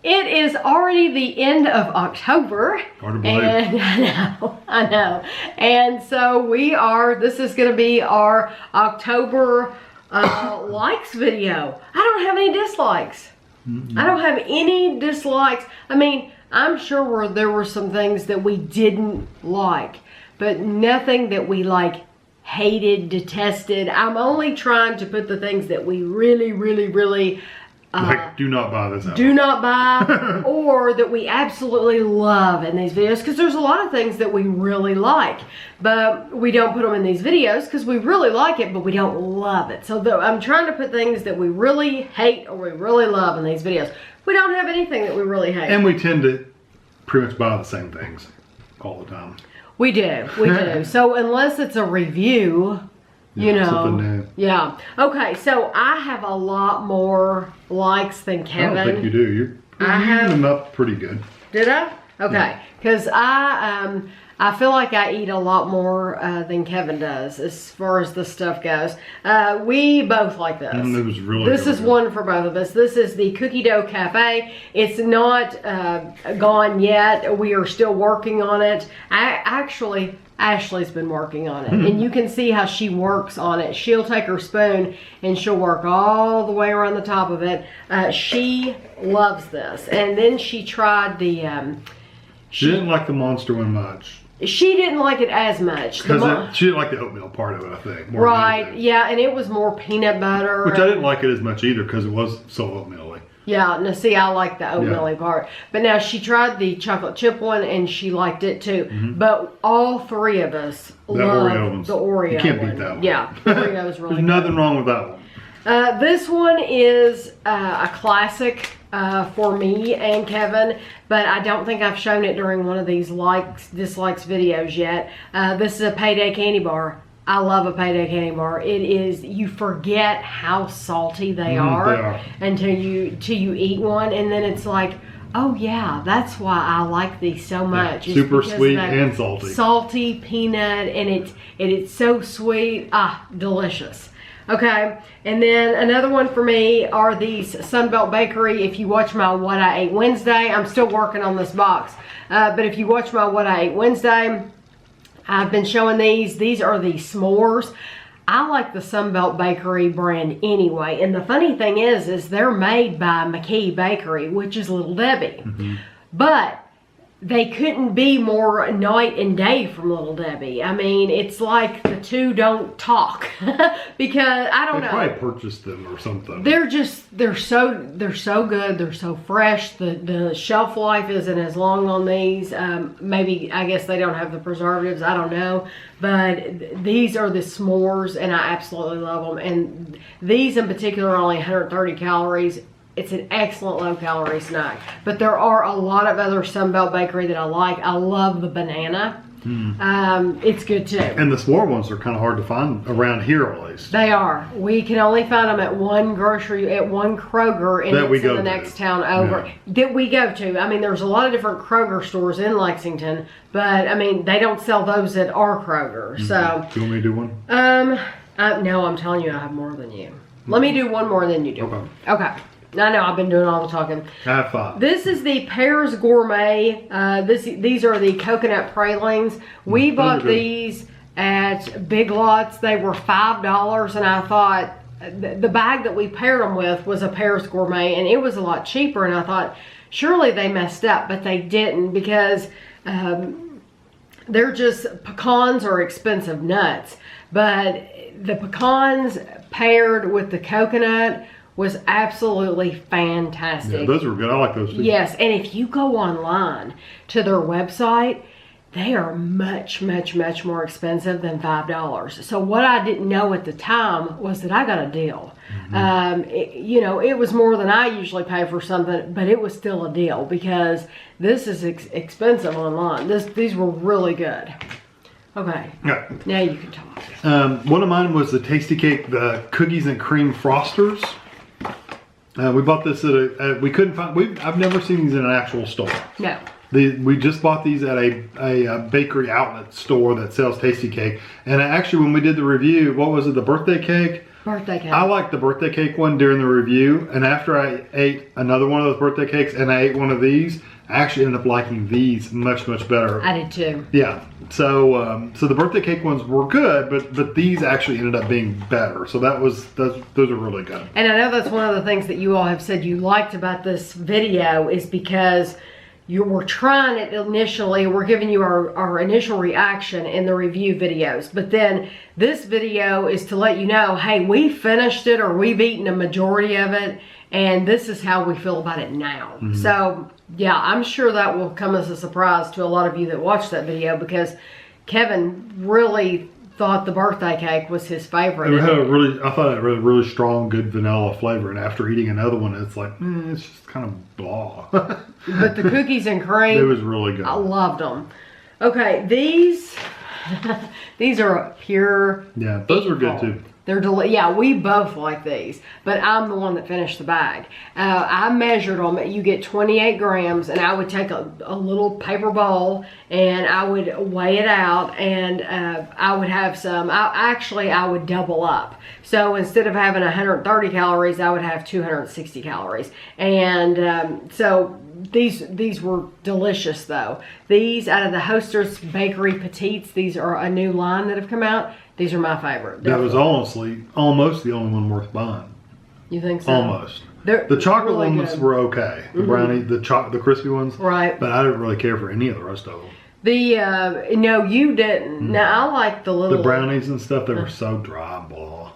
It is already the end of October. Hard to believe. And I know. And so this is going to be our October likes video. I don't have any dislikes. I don't have any dislikes. I mean, I'm sure there were some things that we didn't like, but nothing that we like hated, detested. I'm only trying to put the things that we really, really, really like, do not buy this. Do not buy, or that we absolutely love in these videos, because there's a lot of things that we really like, but we don't put them in these videos because we really like it, but we don't love it. So I'm trying to put things that we really hate or we really love in these videos. We don't have anything that we really hate. And we tend to pretty much buy the same things all the time. We do. So unless it's a review, you know, something new. Yeah. Okay, so I have a lot more likes than Kevin. I don't think you do. You're them up pretty good. Did I? Okay, because I feel like I eat a lot more than Kevin does as far as this stuff goes. We both like this. It was really This is one for both of us. This is the Cookie Dough Cafe. It's not gone yet. We are still working on it. Actually, Ashley's been working on it, and you can see how she works on it. She'll take her spoon and she'll work all the way around the top of it. She loves this. And then she tried the... she didn't like the monster one much. She didn't like it as much. Because she didn't like the oatmeal part of it, I think. Right, yeah, and it was more peanut butter. Which I didn't like it as much either because it was so oatmeal-y. Yeah, now see, I like the oatmeal-y part. But now she tried the chocolate chip one and she liked it too. But all three of us love the Oreo. You can't beat that one. Yeah, the Oreo's really There's nothing wrong with that one. This one is a classic for me and Kevin, but I don't think I've shown it during one of these dislikes videos yet. This is a Payday candy bar. I love a Payday candy bar. It is, you forget how salty they are until you eat one, and then it's like, oh yeah, that's why I like these so much. Yeah, super sweet and salty. Salty peanut, and it's so sweet. Delicious. Okay, and then another one for me are these Sunbelt Bakery. If you watch my What I Ate Wednesday, I'm still working on this box. But if you watch my What I Ate Wednesday, I've been showing these. These are the s'mores. I like the Sunbelt Bakery brand anyway. And the funny thing is they're made by McKee Bakery, which is Little Debbie. But they couldn't be more night and day from Little Debbie. I mean, it's like the two don't talk because I don't know. They probably purchased them or something. They're so good. They're so fresh. The shelf life isn't as long on these. Maybe, I guess they don't have the preservatives. I don't know. But these are the s'mores, and I absolutely love them. And these in particular are only 130 calories. It's an excellent low-calorie snack. But there are a lot of other Sunbelt Bakery that I like. I love the banana. It's good too. And the s'more ones are kind of hard to find around here, at least. They are. We can only find them at one Kroger, and it's in the next town over that we go to. I mean, there's a lot of different Kroger stores in Lexington, but I mean, they don't sell those at our Kroger. So, do you want me to do one? No, I'm telling you, I have more than you. Let me do one more than you do. Okay. I know, I've been doing all the talking. I have 5. This is the Pears Gourmet. These are the coconut pralines. We bought these at Big Lots. They were $5, and I thought the bag that we paired them with was a Pears Gourmet, and it was a lot cheaper, and I thought surely they messed up, but they didn't, because they're just, pecans are expensive nuts, but the pecans paired with the coconut was absolutely fantastic. Yeah, those were good. I like those too. Yes, and if you go online to their website, they are much, much, much more expensive than $5. So what I didn't know at the time was that I got a deal. It was more than I usually pay for something, but it was still a deal because this is expensive online. These were really good. Okay, now you can talk. One of mine was the Tastykake, the cookies and cream frosters. We bought this at we couldn't find. I've never seen these in an actual store. No. We just bought these at a bakery outlet store that sells Tastykake. And actually, when we did the review, what was it? The birthday cake. Birthday cake. I liked the birthday cake one during the review, and after I ate another one of those birthday cakes and I ate one of these, I actually ended up liking these much better. I did too. Yeah. So so the birthday cake ones were good, but these actually ended up being better. So those are really good. And I know that's one of the things that you all have said you liked about this video is because you were trying it initially. We're giving you our initial reaction in the review videos. But then this video is to let you know, hey, we finished it or we've eaten a majority of it. And this is how we feel about it now. Mm-hmm. So, yeah, I'm sure that will come as a surprise to a lot of you that watched that video because Kevin really thought the birthday cake was his favorite. I thought it had a really strong, good vanilla flavor. And after eating another one, it's like, it's just kind of blah. But the cookies and cream, it was really good. I loved them. Okay, these are pure. Yeah, those were good too. They're yeah, we both like these, but I'm the one that finished the bag. I measured them. You get 28 grams, and I would take a little paper bowl, and I would weigh it out, and I would have some. I would double up. So instead of having 130 calories, I would have 260 calories. And so these were delicious, though. These out of the Hostess Bakery Petites, these are a new line that have come out. These are my favorite. That was almost the only one worth buying. You think so? Almost. The chocolate really ones were okay. The brownie, the crispy ones. Right. But I didn't really care for any of the rest of them. No, you didn't. Now I like the brownies and stuff. They were so dry and blah.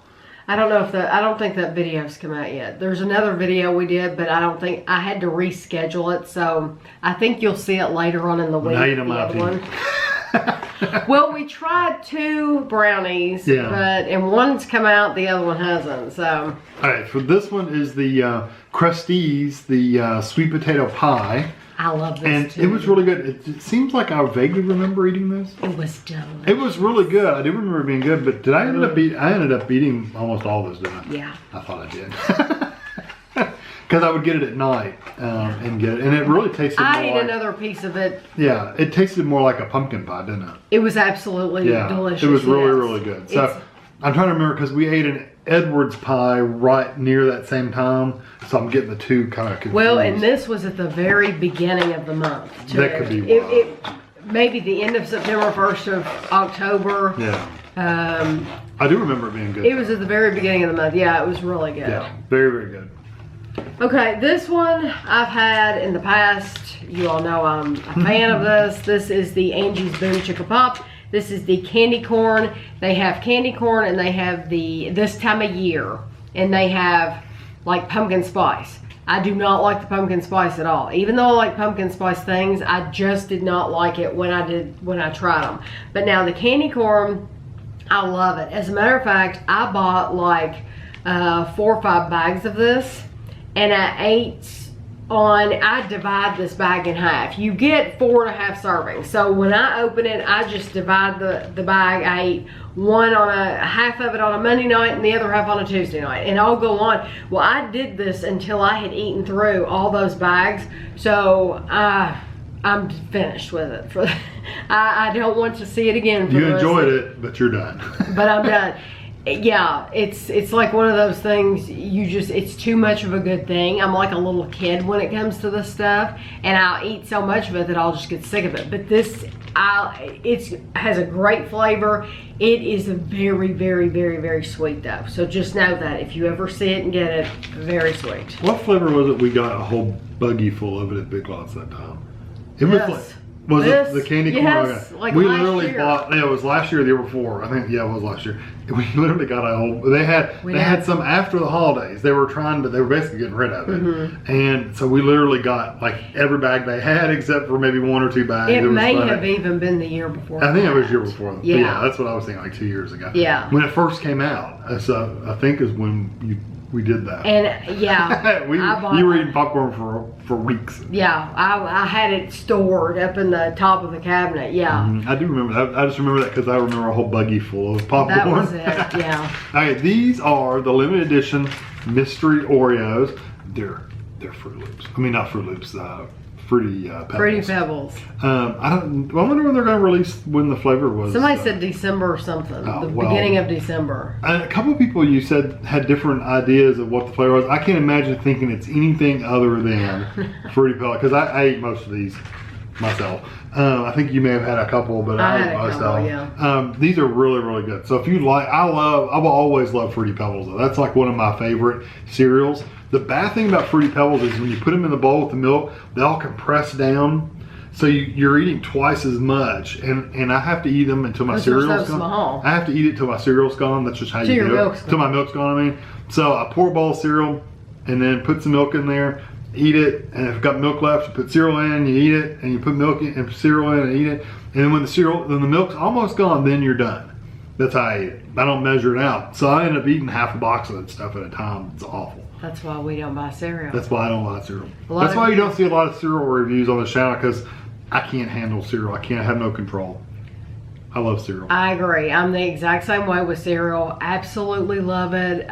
I don't think that video's come out yet. There's another video we did, but I had to reschedule it, so I think you'll see it later on in the week. Now you know my opinion. Well, we tried 2 brownies, and one's come out, the other one hasn't. So, all right, for this one is the Crusties, the sweet potato pie. I love this and too. It was really good. It seems like I vaguely remember eating this. It was delicious. It was really good. I do remember it being good, but I ended up eating almost all of this, didn't I? Yeah. I thought I did. Because I would get it at night and get it. And it really tasted more I ate another piece of it. Yeah, it tasted more like a pumpkin pie, didn't it? It was absolutely delicious. It was really good. So I'm trying to remember because we ate an Edwards pie right near that same time. So I'm getting the two kind of confused. Well, and this was at the very beginning of the month, too. That could be why. Maybe the end of September, 1st of October. Yeah. I do remember it being good. It was at the very beginning of the month. Yeah, it was really good. Yeah, very good. Okay, this one I've had in the past. You all know I'm a fan of this. This is the Angie's Boom Chicka Pop. This is the candy corn. They have candy corn and they have this time of year. And they have like pumpkin spice. I do not like the pumpkin spice at all. Even though I like pumpkin spice things, I just did not like it when I tried them. But now the candy corn, I love it. As a matter of fact, I bought like 4 or 5 bags of this. And I divide this bag in half. You get 4.5 servings. So when I open it, I just divide the bag. I eat half of it on a Monday night and the other half on a Tuesday night. And I'll go on. Well, I did this until I had eaten through all those bags. So I'm finished with it. I don't want to see it again. You enjoyed it, but you're done. But I'm done. Yeah, it's like one of those things it's too much of a good thing. I'm like a little kid when it comes to this stuff, and I'll eat so much of it that I'll just get sick of it. But it has a great flavor. It is very, very, very, very sweet though. So just know that if you ever see it and get it, very sweet. What flavor was it? We got a whole buggy full of it at Big Lots that time. It was like. Was it the candy corn? Yes, like we last literally year. bought. Yeah, it was last year or the year before. I think. Yeah, it was last year. We literally got a whole. They had some after the holidays. They were basically getting rid of it. And so we literally got like every bag they had except for maybe 1 or 2 bags. It may have even been the year before. I think it was the year before. Yeah. But yeah, that's what I was thinking, like 2 years ago. Yeah. When it first came out. So I think is when we did that. And yeah, you were eating popcorn for weeks. Yeah, I had it stored up in the top of the cabinet. Yeah, I do remember that. I just remember that because I remember a whole buggy full of popcorn. That was it. Yeah. Okay, these are the limited edition mystery Oreos. They're Fruit Loops. I mean, not Fruit Loops. Pebbles. Fruity Pebbles. I wonder when they're going to release when the flavor was. Somebody said December or something. Beginning of December. A couple of people you said had different ideas of what the flavor was. I can't imagine thinking it's anything other than Fruity Pebbles because I ate most of these myself. I think you may have had a couple, but I ate most of them. Yeah. These are really, really good. So if you like, I will always love Fruity Pebbles though. That's like one of my favorite cereals. The bad thing about Fruity Pebbles is when you put them in the bowl with the milk, they all compress down. So you're eating twice as much, and I have to eat them until my cereal's gone. Small. I have to eat it till my cereal's gone. That's just how you do it. Till my milk's gone. I mean, so I pour a bowl of cereal, and then put some milk in there, eat it, and if you've got milk left, you put cereal in, you eat it, and you put milk in and cereal in and eat it, and then when the milk's almost gone, then you're done. That's how I eat it. I don't measure it out, so I end up eating half a box of that stuff at a time. It's awful. That's why we don't buy cereal. That's why I don't buy cereal. That's why you don't see a lot of cereal reviews on the channel because I can't handle cereal. I have no control. I love cereal. I agree. I'm the exact same way with cereal. Absolutely love it.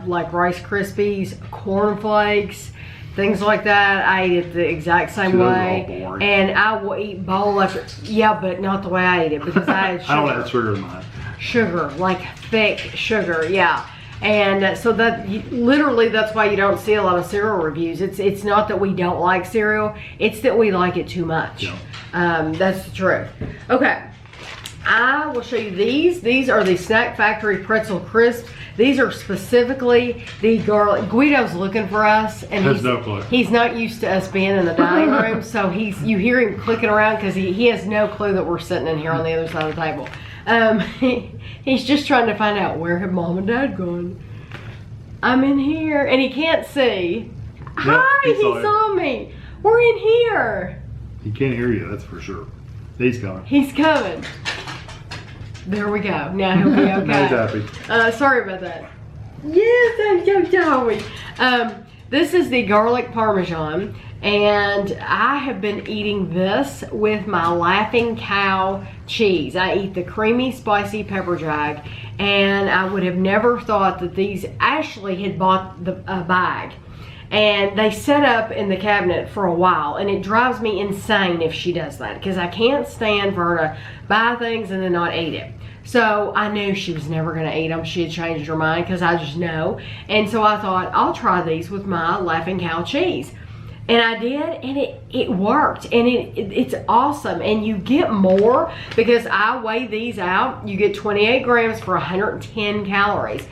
Like Rice Krispies, Corn Flakes, things like that. I eat it the exact same way. And I will eat bowl after. Yeah, but not the way I eat it because I add sugar. I don't add sugar in mine. Sugar, like thick sugar, yeah. And so literally that's why you don't see a lot of cereal reviews. It's not that we don't like cereal, it's that we like it too much. Yeah. That's the truth. Okay, I will show you these. These are the Snack Factory Pretzel Crisps. These are specifically the garlic. Guido's looking for us, and he's not used to us being in the dining room, so you hear him clicking around because he has no clue that we're sitting in here on the other side of the table. He's just trying to find out where have mom and dad gone. I'm in here and he can't see. Yep, hi, he saw me. We're in here. He can't hear you, that's for sure. He's coming. He's coming. There we go. Now he'll be okay. Now he's happy. Sorry about that. Yes, I'm so sorry. This is the garlic parmesan, and I have been eating this with my Laughing Cow cheese. I eat the creamy spicy pepper jack, and I would have never thought that these. Ashley had bought a bag, and they set up in the cabinet for a while, and it drives me insane if she does that because I can't stand for her to buy things and then not eat it. So I knew she was never going to eat them. She had changed her mind because I just know. And so I thought, I'll try these with my Laughing Cow cheese. And I did, and it worked. And it's awesome. And you get more because I weigh these out. You get 28 grams for 110 calories.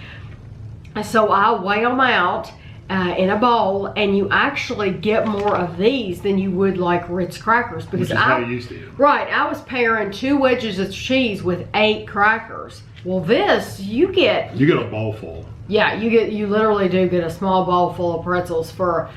So I weigh them out in a bowl, and you actually get more of these than you would like Ritz crackers because how you used to. Right, I was pairing 2 wedges of cheese with 8 crackers. Well, this you get a bowl full. Yeah, you literally do get a small bowl full of pretzels for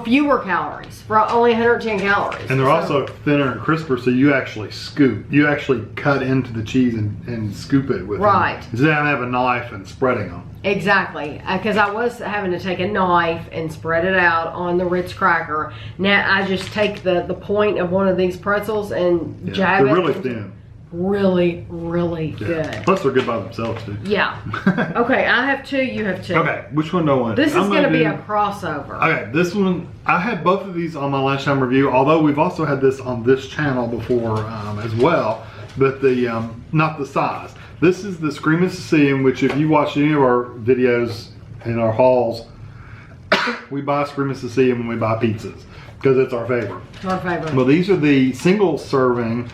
fewer calories, for only 110 calories. And they're also thinner and crisper, so you actually scoop. You actually cut into the cheese and scoop it with right. Them. Instead of having a knife and spreading them. Exactly, because I was having to take a knife and spread it out on the Ritz cracker. Now I just take the point of one of these pretzels and jab it. They're really thin. Really, really good. Plus they're good by themselves too. Yeah. Okay, I have 2, you have 2. Okay, which one do I want? This is going to be a crossover. Okay, this one, I had both of these on my lunchtime review, although we've also had this on this channel before as well, but the not the size. This is the Screamin' Sicilian, which if you watch any of our videos in our hauls, we buy Screamin' Sicilian when we buy pizzas because it's our favorite. It's our favorite. Well, these are the single serving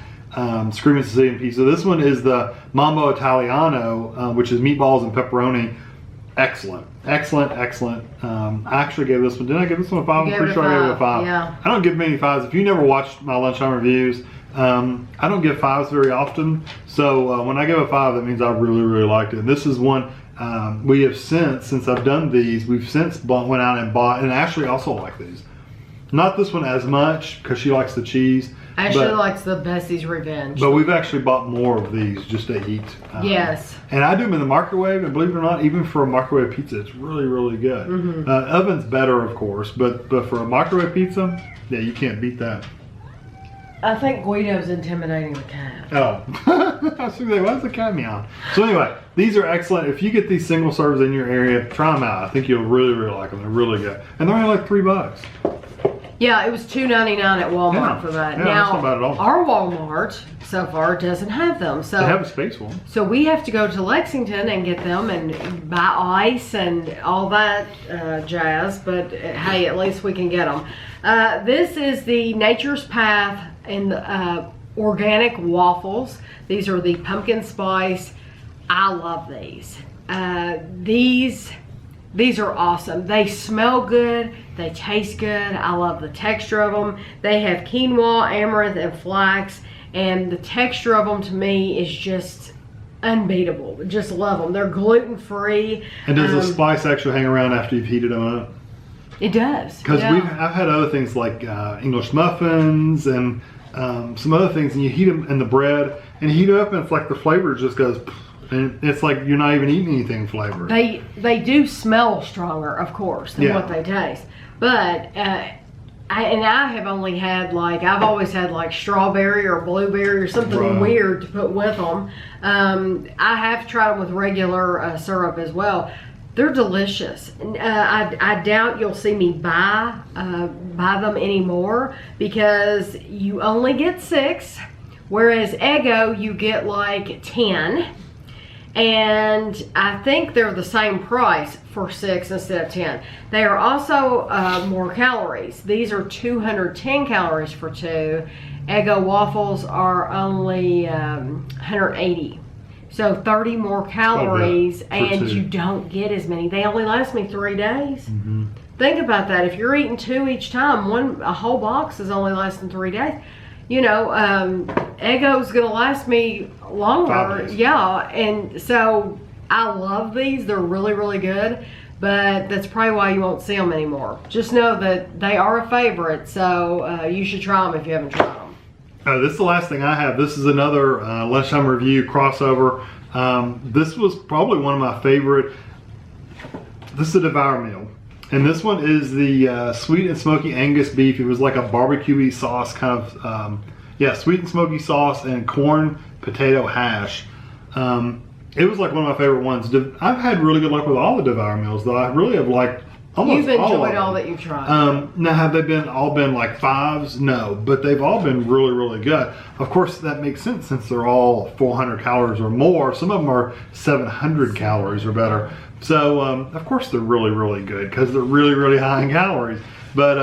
Screamin' Sicilian pizza. This one is the Mambo Italiano, which is meatballs and pepperoni. Excellent, excellent, excellent. I actually gave this one. Didn't I give this one a 5? I'm pretty sure I gave it a 5. Yeah. I don't give many 5s. If you never watched my lunchtime reviews, I don't give 5s very often. So when I give a 5, that means I really, really liked it. And this is one we have since I've done these, we've since went out and bought, and Ashley also liked these. Not this one as much because she likes the cheese. Ashley likes the Bessie's Revenge. But we've actually bought more of these just to eat. Yes. And I do them in the microwave, and believe it or not, even for a microwave pizza, it's really, really good. Mm-hmm. Oven's better, of course, but for a microwave pizza, yeah, you can't beat that. I think Guido's intimidating the cat. Oh. I was thinking, why's the cat meow? So anyway, these are excellent. If you get these single serves in your area, try them out. I think you'll really, really like them. They're really good. And they're only like $3. Yeah, it was $2.99 at Walmart Yeah. for that. Yeah, now, that's not bad at all. our Walmart so far doesn't have them. So They have a space one. So we have to go to Lexington and get them and buy ice and all that jazz. But hey, at least we can get them. This is the Nature's Path and organic waffles. These are the pumpkin spice. I love these. These are awesome. They smell good. They taste good. I love the texture of them. They have quinoa, amaranth, and flax. And the texture of them to me is just unbeatable. Just love them. They're gluten-free. And does the spice actually hang around after you've heated them up? It does. Because yeah. I've had other things like English muffins and some other things, and you heat them in the bread, and you heat it up, and it's like the flavor just goes, and it's like you're not even eating anything flavored. They do smell stronger, of course, than what they taste. But I have only had I've always had like strawberry or blueberry or something weird to put with them. I have tried them with regular syrup as well. They're delicious. I doubt you'll see me buy them anymore because you only get 6, whereas Eggo you get like 10. And I think they're the same price for 6 instead of 10. They are also more calories. These are 210 calories for 2. Eggo waffles are only 180. So 30 more calories, and you don't get as many. They only last me 3 days. Mm-hmm. Think about that. If you're eating 2 each time, a whole box is only lasting 3 days. You know, Eggo's gonna last me longer. Yeah, and so I love these. They're really, really good. But that's probably why you won't see them anymore. Just know that they are a favorite, so you should try them if you haven't tried them. This is the last thing I have. This is another lunchtime review crossover. This was probably one of my favorite. This is a Devour meal. And this one is the sweet and smoky Angus beef. It was like a barbecue-y sauce kind of, sweet and smoky sauce and corn potato hash. It was like one of my favorite ones. I've had really good luck with all the Devour meals, though. I really have liked almost You've all of enjoyed them. all that you've tried. Now, have they all been like 5s? No, but they've all been really, really good. Of course, that makes sense since they're all 400 calories or more. Some of them are 700 calories or better. So, of course, they're really, really good because they're really, really high in calories. But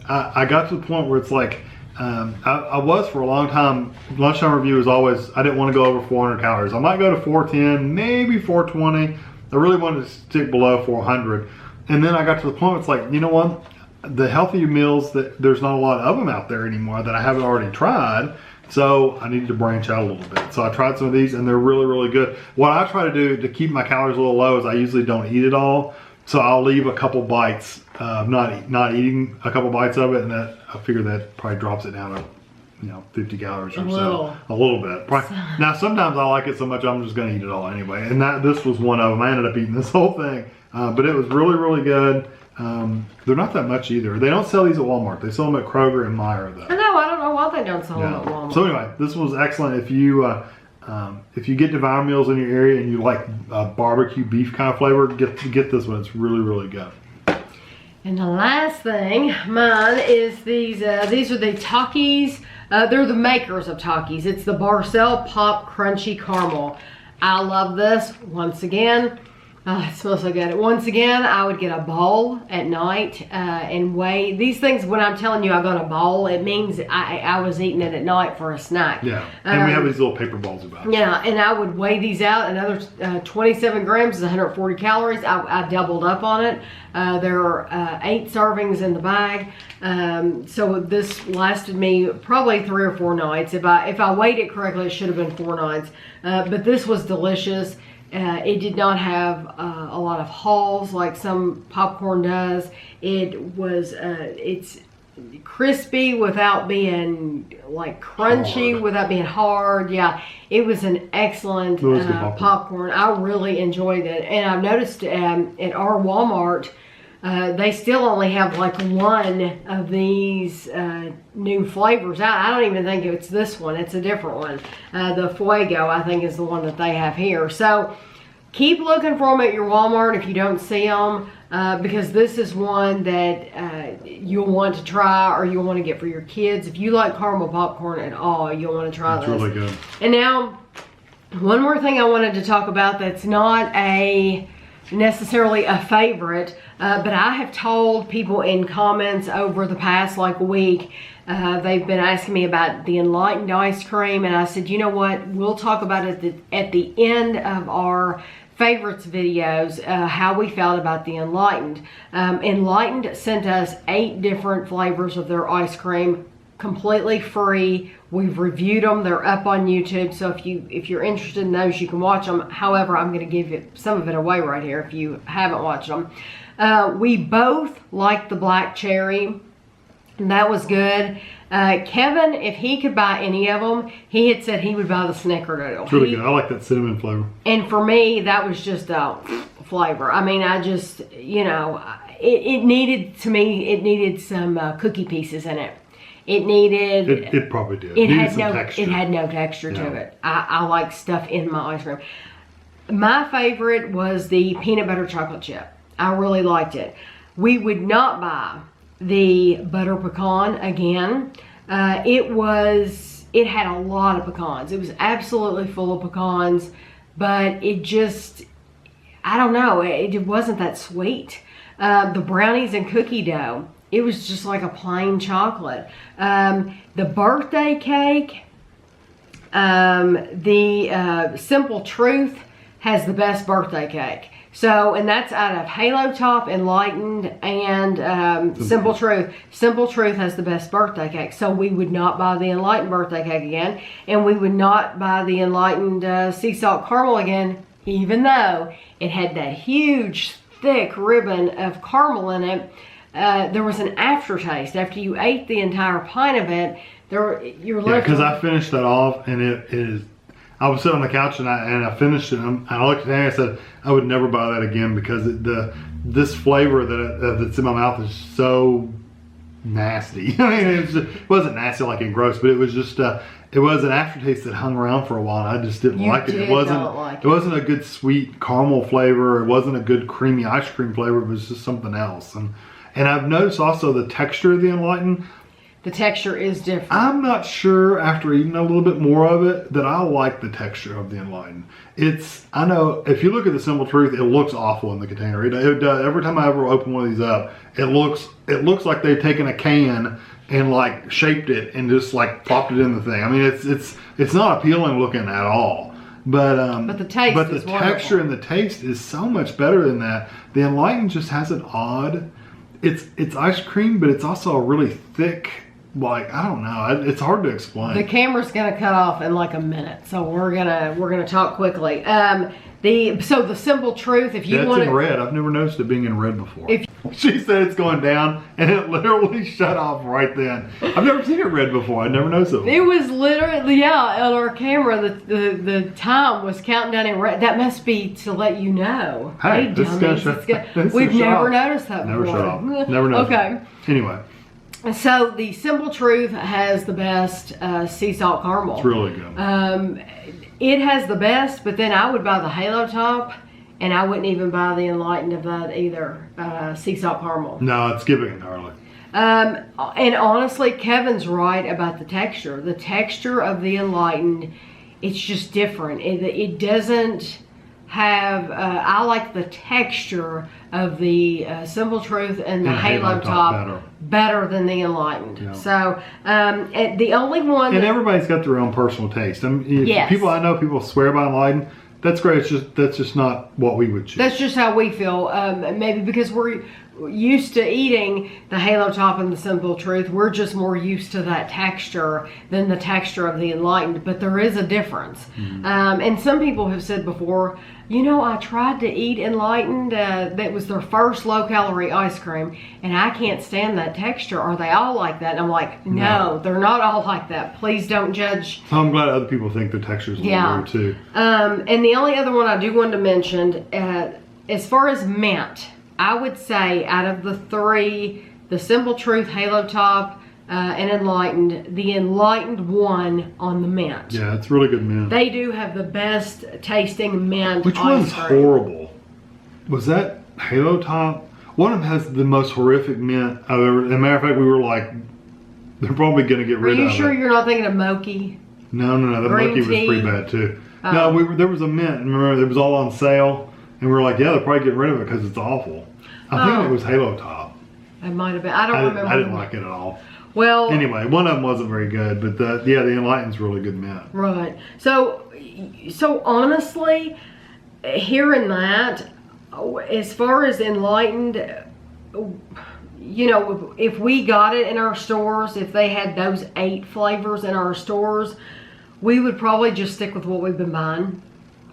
I got to the point where it's like, I was for a long time, lunchtime review is always, I didn't want to go over 400 calories. I might go to 410, maybe 420. I really wanted to stick below 400. And then I got to the point where it's like, you know what? The healthy meals, there's not a lot of them out there anymore that I haven't already tried. So I needed to branch out a little bit. So I tried some of these and they're really, really good. What I try to do to keep my calories a little low is I usually don't eat it all. So I'll leave a couple bites, not eating a couple bites of it, and that I figure that probably drops it down to 50 calories or so. A little bit. Now sometimes I like it so much I'm just gonna eat it all anyway. And this was one of them. I ended up eating this whole thing. But it was really, really good. They're not that much either. They don't sell these at Walmart. They sell them at Kroger and Meijer though. I know, I don't know why they don't sell them at Walmart. So anyway, this was excellent. If you get Devour meals in your area and you like barbecue beef kind of flavor, get this one. It's really, really good. And the last thing, mine is these are the Takis. They're the makers of Takis. It's the Barcell Pop Crunchy Caramel. I love this. Once again, it smells so good. Once again, I would get a bowl at night and weigh these things. When I'm telling you I got a bowl, it means I was eating it at night for a snack. Yeah, and we have these little paper bowls about. Yeah, and I would weigh these out. Another 27 grams is 140 calories. I doubled up on it. There are 8 servings in the bag. So this lasted me probably 3 or 4 nights. If I weighed it correctly, it should have been 4 nights. But this was delicious. It did not have a lot of hulls like some popcorn does. It's crispy without being like crunchy, without being hard. Yeah, it was an excellent popcorn. I really enjoyed it. And I've noticed at our Walmart, they still only have like 1 of these new flavors out. I don't even think it's this one. It's a different one. The Fuego, I think, is the one that they have here. So keep looking for them at your Walmart if you don't see them. because this is one that you'll want to try, or you'll want to get for your kids. If you like caramel popcorn at all, you'll want to try this. It's really good. And now, one more thing I wanted to talk about that's not necessarily a favorite, but I have told people in comments over the past week, they've been asking me about the Enlightened ice cream, and I said, you know what, we'll talk about it at the end of our favorites videos, how we felt about the Enlightened. Enlightened sent us 8 different flavors of their ice cream, completely free. We've reviewed them. They're up on YouTube, so if you're interested in those, you can watch them. However, I'm going to give you some of it away right here if you haven't watched them. We both liked the black cherry, and that was good. Kevin, if he could buy any of them, he had said he would buy the snickerdoodle. It's really good. I like that cinnamon flavor. And for me, that was just a flavor. I mean, I just, you know, it needed some cookie pieces in it. It needed. It probably did. It had some no texture. It had no texture to it. I like stuff in my ice cream. My favorite was the peanut butter chocolate chip. I really liked it. We would not buy the butter pecan again. It had a lot of pecans. It was absolutely full of pecans, but it just, I don't know, it wasn't that sweet. The brownies and cookie dough, it was just like a plain chocolate. The birthday cake, the Simple Truth has the best birthday cake. So, and that's out of Halo Top, Enlightened, and Simple Truth. Simple Truth has the best birthday cake. So we would not buy the Enlightened birthday cake again. And we would not buy the Enlightened sea salt caramel again, even though it had that huge, thick ribbon of caramel in it. There was an aftertaste. After you ate the entire pint of it, you're left. Yeah, because I finished that off, and it is. I was sitting on the couch and I finished it, and I looked at it and I said, I would never buy that again, because this flavor that's in my mouth is so nasty. I mean, it wasn't nasty like in gross, but it was just it was an aftertaste that hung around for a while. And I just didn't like it. It wasn't a good sweet caramel flavor. It wasn't a good creamy ice cream flavor. It was just something else. And I've noticed also the texture of the Enlightened. The texture is different. I'm not sure, after eating a little bit more of it, that I like the texture of the Enlightened. I know, if you look at the Simple Truth, it looks awful in the container. It does. Every time I ever open one of these up, it looks like they've taken a can and like shaped it and just like plopped it in the thing. I mean, it's not appealing looking at all. But the taste but the is texture wonderful. and the taste is so much better than that. The Enlightened just has an odd. It's ice cream, but it's also a really thick. Like, I don't know. It's hard to explain. The camera's gonna cut off in like a minute, so we're gonna talk quickly. The Simple Truth, if you want it's in red. I've never noticed it being in red before. She said it's going down, and it literally shut off right then. I've never seen it red before. I never noticed it. It was literally, yeah, on our camera, the time was counting down in red. That must be to let you know. Hey, this is we've never noticed that before. Never shut off. Never noticed. Okay. Anyway. So the Simple Truth has the best sea salt caramel. It's really good. It has the best, but then I would buy the Halo Top, and I wouldn't even buy the Enlightened of that either. Sea salt caramel. No, it's skipping entirely. And honestly, Kevin's right about the texture. The texture of the Enlightened, it's just different. It doesn't have. I like the texture of the Simple Truth and the Halo Top better than the Enlightened. Yeah. So the only one. And everybody's got their own personal taste. I mean, yes. I know people swear by Enlightened. That's great. That's just not what we would choose. That's just how we feel. Maybe because we're used to eating the Halo Top and the Simple Truth. We're just more used to that texture than the texture of the Enlightened. But there is a difference. Mm-hmm. And some people have said before, you know, I tried to eat Enlightened. That was their first low-calorie ice cream, and I can't stand that texture. Are they all like that? And I'm like, no, they're not all like that. Please don't judge. I'm glad other people think the texture's a little weird too. And the only other one I do want to mention, as far as mint, I would say out of the three, the Simple Truth, Halo Top, and Enlightened, the Enlightened won on the mint. Yeah, it's really good mint. They do have the best tasting mint. Which one's horrible? Was that Halo Top One of them has the most horrific mint I've ever. As a matter of fact, we were like, they're probably going to get rid of it. Are you sure you're not thinking of Moki? No. The Green Moki was tea? pretty bad too. Oh. No, there was a mint. Remember, it was all on sale, and we were like, yeah, they're probably getting rid of it because it's awful. I think it was Halo Top. It might have been. I don't remember. I didn't like it at all. Well, anyway, one of them wasn't very good, but the Enlightened's really good mint. Right. So honestly, hearing that, as far as Enlightened, you know, if we got it in our stores, if they had those 8 flavors in our stores, we would probably just stick with what we've been buying.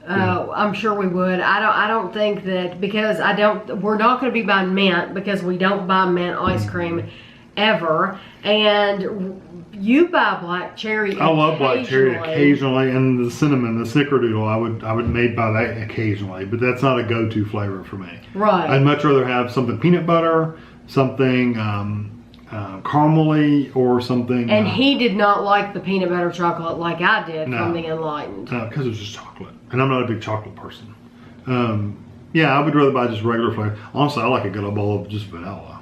I'm sure we would. I don't think that, because we're not going to be buying mint, because we don't buy mint ice cream ever. And you buy black cherry. I love black cherry occasionally, and the cinnamon, the snickerdoodle, I would maybe buy that occasionally, but that's not a go-to flavor for me. Right. I'd much rather have something peanut butter, something caramely, or something. And he did not like the peanut butter chocolate like I did from the Enlightened. Because it was just chocolate, and I'm not a big chocolate person. Yeah, I would rather buy just regular flavor. Honestly, I like a good old bowl of just vanilla.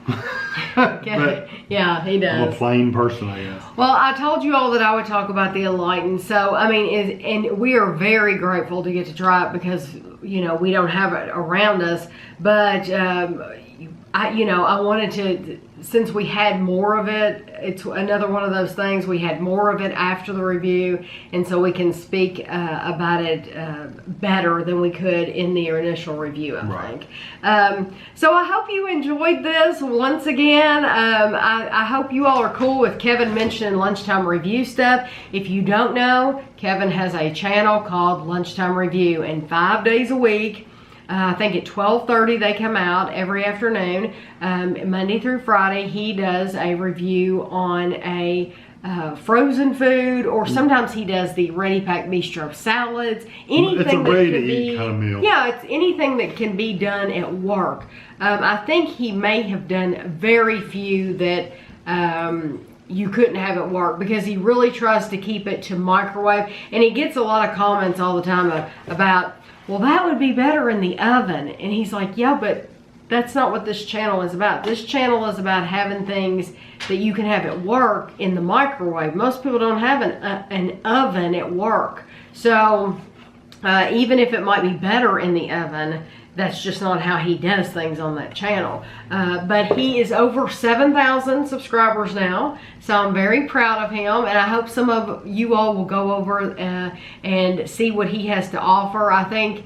Okay. Yeah, he does. I'm a plain person, I guess. Well, I told you all that I would talk about the Enlightened. So, I mean, and we are very grateful to get to try it, because, you know, we don't have it around us. But, I wanted to, since we had more of it, it's another one of those things, we had more of it after the review, and so we can speak about it better than we could in the initial review, I think. So I hope you enjoyed this once again. I hope you all are cool with Kevin mentioning lunchtime review stuff. If you don't know, Kevin has a channel called Lunchtime Review, and 5 days a week, I think at 12:30 they come out every afternoon, Monday through Friday. He does a review on a frozen food, or sometimes he does the Ready Pack Bistro salads. Anything it's a that ready could to be, eat kind of meal. Yeah, it's anything that can be done at work. I think he may have done very few that you couldn't have at work, because he really tries to keep it to microwave, and he gets a lot of comments all the time about, well, that would be better in the oven. And he's like, yeah, but that's not what this channel is about. This channel is about having things that you can have at work in the microwave. Most people don't have an oven at work. So even if it might be better in the oven, that's just not how he does things on that channel. But he is over 7,000 subscribers now, so I'm very proud of him, and I hope some of you all will go over and see what he has to offer. I think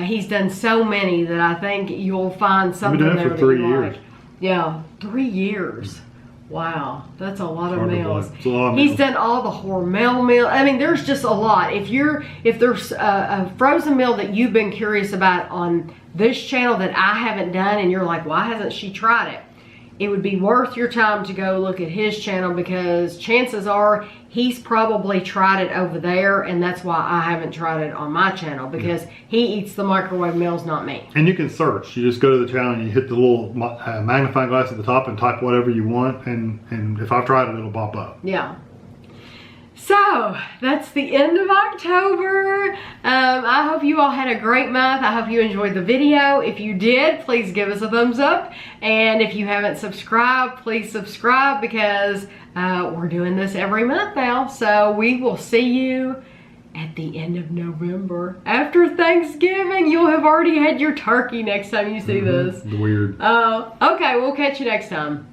he's done so many that I think you'll find something there that you like. I've been doing it for 3 years. Yeah, 3 years. Wow, that's a lot of meals. It's a lot of He's meals. done all the Hormel meal. I mean, there's just a lot. If there's a frozen meal that you've been curious about on this channel that I haven't done, and you're like, why hasn't she tried it? It would be worth your time to go look at his channel, because chances are he's probably tried it over there, and that's why I haven't tried it on my channel, because he eats the microwave meals, not me. And you can search. You just go to the channel and you hit the little magnifying glass at the top and type whatever you want, and if I've tried it, it'll pop up. Yeah. So that's the end of October. I hope you all had a great month. I hope you enjoyed the video. If you did, please give us a thumbs up. And if you haven't subscribed, please subscribe, because we're doing this every month now. So we will see you at the end of November. After Thanksgiving, you'll have already had your turkey next time you see this. Weird. Okay, we'll catch you next time.